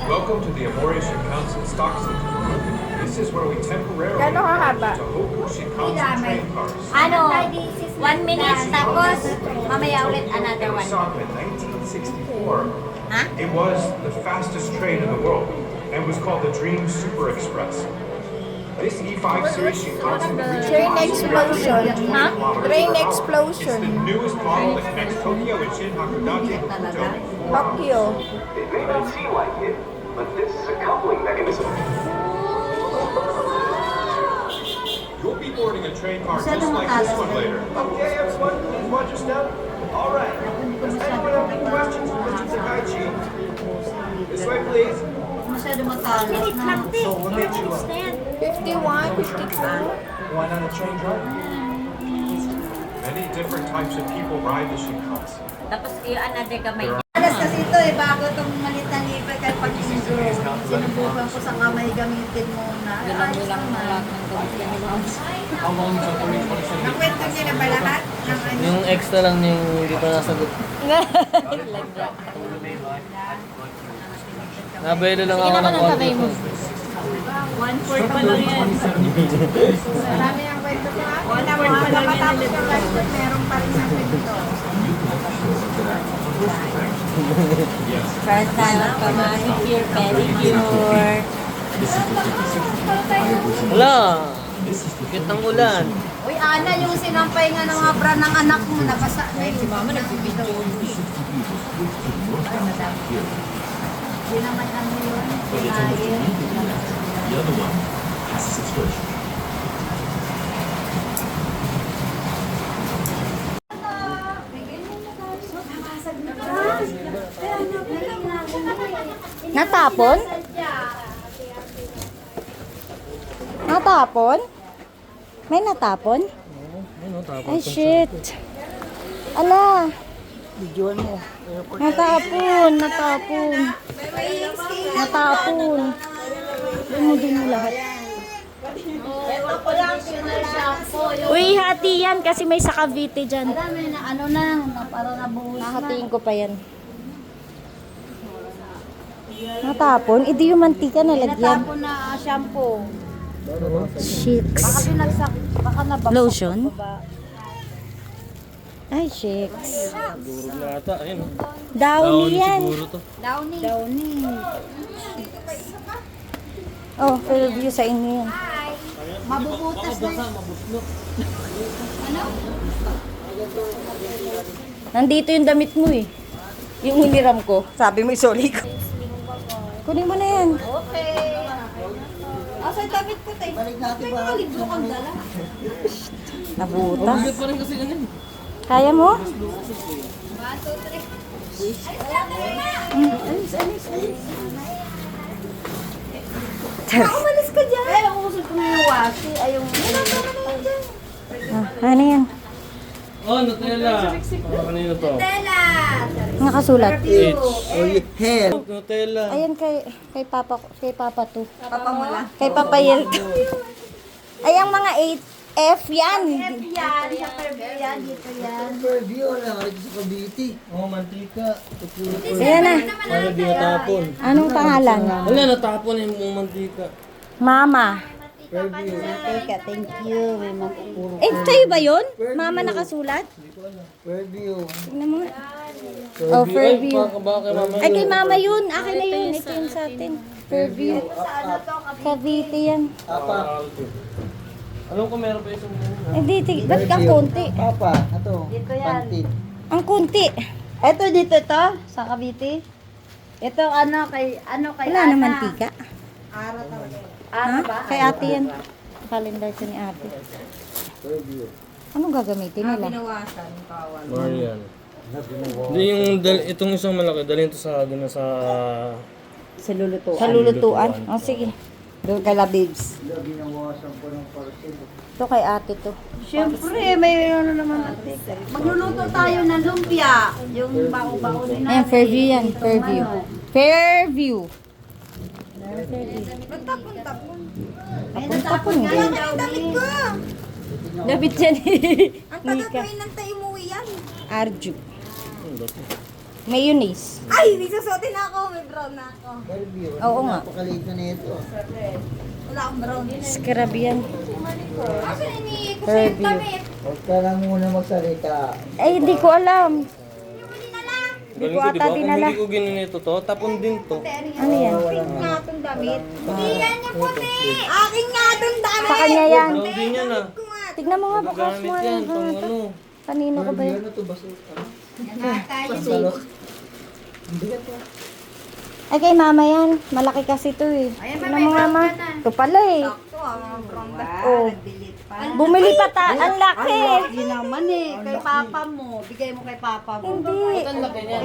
Welcome to the Amore Shinkansen Stock Center. This is where we temporarily Gano'ng kahaba? to Hoku Shinkansen train cars. Ano, 1 minute tapos mamaya ulit another It was 1 set up minute. in 1964. Ha? It was the fastest train in the world and was called the Dream Super Express. This E5 series Shinkansen reached Train top speed of explosion. 52 Huh? kilometers Train per hour. explosion. It's the newest model that connects Tokyo and Shin Hakodate with Kyoto in 4 hours. Tokyo. It may not seem like it, but this is a coupling mechanism. You'll be boarding a train car just like this one later. Okay, everyone, please watch your step. All right. Does anyone have any questions for Mr. Takaichi? This way, please. Masyado makalat na. So we'll get you up. 51, 52. One on the train drive? Many different types of people ride the Shinkansen. Tapos yung another kamay niya. Alas kasi ito eh, bago itong malit na libre kaya pag sinubukan ko sa kamay gamitin muna. Ayos naman. Nakwento niyo na ba lahat? Ng ano? Yung extra lang yung hindi pa nasagot. Nabelo lang ako ng konti. 1/4 pa lang yan. Marami ang kwento sa akin. Wala mo, matapos yung live shoot, meron pa rin ang kwento. First time at manicure, pedicure. Wala! Kit ng ulan. Uy, Ana, yung sinampay nga ng mga bra ng anak mo, nabasa na yun. Si mama nagbibitaw. Hindi naman ano yun. Sinayin. Natapon? Natapon? May natapon? Ano, tapos. Ay, shit. Ala. Natapon, natapon. Natapon. Lumudin mo lahat. Ito ko lang shampoo. Uy, hati yan kasi may sa Cavite dyan. Alam mo na ano na, parang nabuhos na. Hahatiin ko pa yan. Natapon? Hindi yung mantika nalagyan. Natapon na shampoo. Baka Chicks. binagsak, baka nabagsak. Lotion? sa baba. Ay, chicks. Durog na ata. Ayun. Downy yan. Siguro to. Downy. Oh, Fairview sa inyo yan. Mabubutas na. Nandito yung damit mo eh. Yung hiniram ko. Sabi mo isoli ko. Kunin mo na yan. Okay. Asa yung damit ko tayo? Balik natin ba? May libro kang dala. Nabutas. Mabigat pa rin kasi ganun. Kaya mo? 1, 2, 3. Alis, alis, alis. Umalis ka dyan. Eh, umusod ko na yung washi. Ay, yung... Ano yan? Oh, Nutella. Kanino to? Stella! Nakasulat. Nutella. Ayan kay Papa to. Papa mo lang. Kay Papa Yel. Ay, ang mga 8F yan. Yan, sa Fairview yan, dito yan. Oh, mantika. Ayan na. Para di natapon. Anong pangalan? Wala, natapon yung mantika. Mama. Teka, thank you. May magpuro. Eh, sa'yo ba yun? Mama nakasulat? Tingnan mo. Oh, Fairview. Baka mama. Ay, kay Mama yun. Akin na yun. Ito yung sa atin. Fairview. Cavite yan. Alam ko meron pa isang Hindi, ba't kang konti? Dito yan. Ang konti. Ito dito ito, sa Cavite. Ito kay Wala Ana. naman tika. Ara talaga. Ha? Ara ba? Kay ate yan. Calendar ko ni ate. Anong gagamitin nila? Binawasan, kawan. Marian. Hindi yung itong isang malaki, dalhin to sa sa Sa lulutuan. Sa lulutuan? Oh, sige. Doon kay La Babes. Ito kay ate to. Siyempre, may ano naman ate. Magluluto tayo ng lumpia. Yung bao-bao din Ayan, Fairview yan. Fairview. Fairview. Magtapon-tapon. Ay, Tapon-tapon natapon nga nga. yung damit ko. Dapat yan eh. Ang tagal ko Nika. inantay umuwi yan. Arju. Mayonnaise. Ay, may susutin ako. May brown na ako. Oo nga. Napakaliit na nito. Wala akong brown. Scrub yan. Kasi ini ko sa Fairview. damit. Huwag ka lang muna magsalita. Ay, hindi ko alam. Galing ko ko, ata diba? Kung dinala. hindi ko ginanito to, tapon din to. Ano yan? Pink nga itong damit. Hindi yan yung puti. Akin nga itong damit. Sa kanya yan. Brown din yan ah. Tignan mo nga, baka Gagamit mo yan, pang ano. Kanino ko ba yan? Ano to, baso? Nakakain. Ay, kay mama yan. Malaki kasi to eh. Ayan, Tignan may mo nga, brown ma. ka na. Ito pala eh. Ito, ang brown na. Oh. Nagdilit pa. Bumili pa ta. Ang laki. Yun naman eh. Kay papa mo. Bigay mo kay papa mo. Hindi.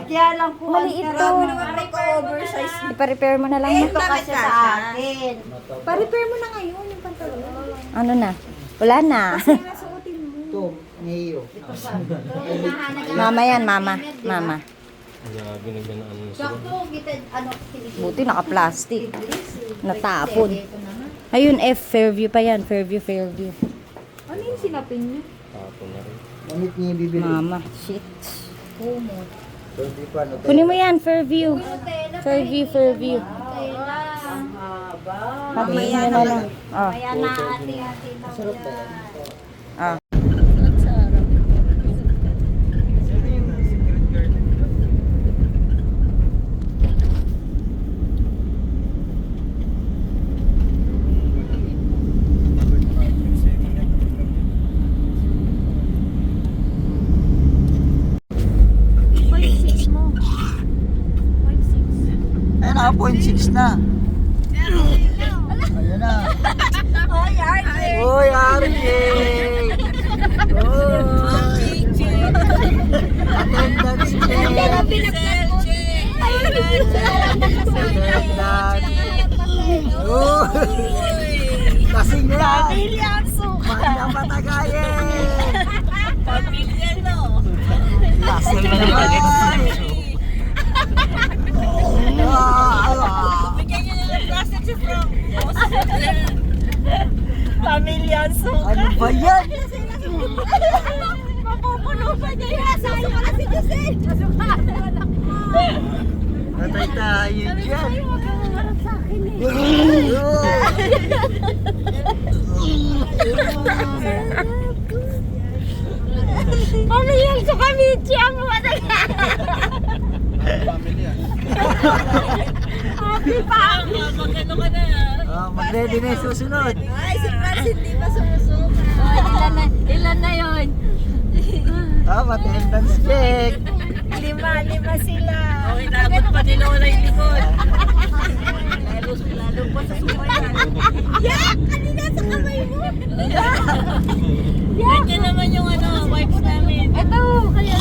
Kaya lang po. Maliit to. Marami naman ko oversize. Ipa-repair mo na lang. Eh, Ma. ito kasi sa akin. Pa-repair mo na ngayon yung pantalon. Ano na? Wala na. Nasuotin mo. Ito, Mayo. Mama yan, mama. Mama. Grabe, nagganaan mo sila. Sakto, kita, ano, Buti naka-plastic. Natapon. Ayun, F. Fairview pa yan. Fairview, Fairview. Ano yung sinapin niyo? Tapon na rin. Manit niya yung bibili. Mama. Shit. So, di pa, no? Kunin mo yan, Fairview. Fairview, Fairview. Pagbihin nyo na lang. Oh. Kaya na ate-ate lang yan. Ah. Ayun, naka 0.6 na. Ayun na. Hoy, RJ! Uy, RJ! Attendance check! Attendance! Kasing lang! Pamilya ang suka! Manda patagayin! Pamilya no! Kasing lang! Bigyan niyo ng plastic si Frank. Pamilya ang suka. Ano ba yan? Mapupuno pa niya yung asayo ko na si Jose. Patay tayo dyan! Huwag kang umarap sa akin eh. Pamilya ang suka, Michi. Ang mga Happy pa! Magano ka na. Mag-ready na yung susunod. Ay, si Franz hindi pa sumusuka. Ilan na yon? Attendance check! Lima sila. Okay, dapat pa nila wala yung likod. Lalo pa sa sumayan. Yak! Kanina sa kamay mo. Nandiyan naman yung wipes namin. Ito, kaya...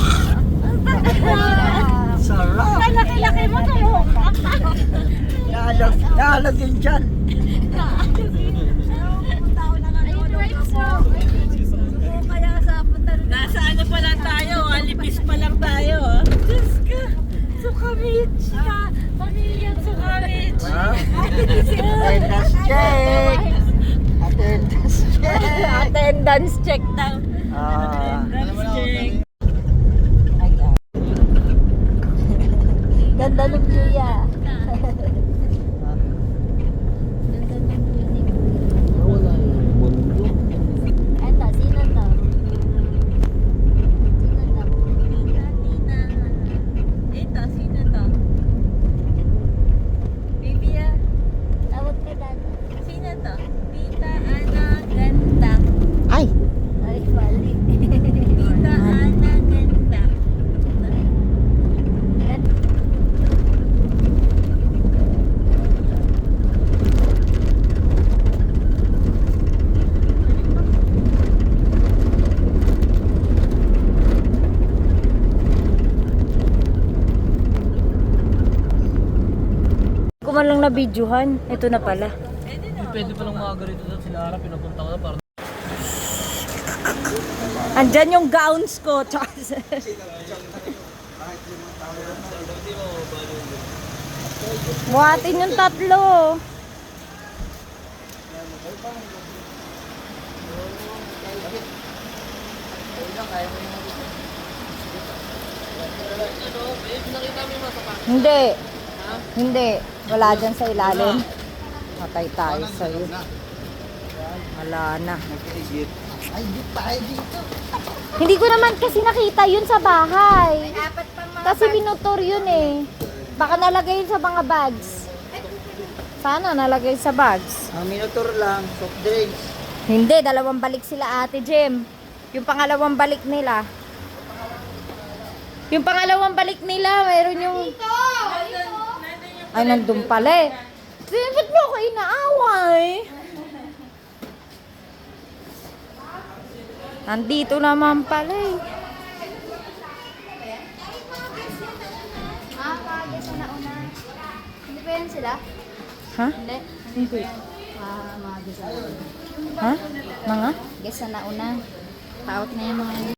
Sarap! Laki-laki mo tumuka. Naalag yun dyan! Nasa ano pa lang tayo, alipis pa lang tayo. Diyos ka, Sukamich ka. Pamilyang Sukamich. Attendance check! Attendance check! Attendance check daw. Ah, Check. Ganda ng view ya. Eto, sino to? Sino to? Tina. Ito, sino to? Baby ah. Tawag ka dati. Sino to? Tita Ana Ganda. Ay! Ay, mali. Tita Ana Ganda. Kung man lang na-videohan, ito na pala. Pwede palang maaga rito sa Sinara, pinapunta ko na para Andyan yung gowns ko. Buhatin yung tatlo. Nakita Hindi. Hindi. Wala dyan sa ilalim. Matay tayo sa'yo. Wala na. Hindi ko naman kasi nakita yun sa bahay. Kasi binutor yun eh. Baka nalagay yun sa mga bags. Sana nalagay sa bags. Minotor lang, soft drinks. Hindi, dalawang balik sila Ate Jem. Yung pangalawang balik nila. Yung pangalawang balik nila, mayroon yung... Ay, nandun pala eh. Ba't mo ako inaaway? Nandito naman pala eh. Guess na una. Hindi ba yan sila? Ha? Hindi. Hindi. Mga guess na una. Ha? Mga? Guess na una. Paut na yung mga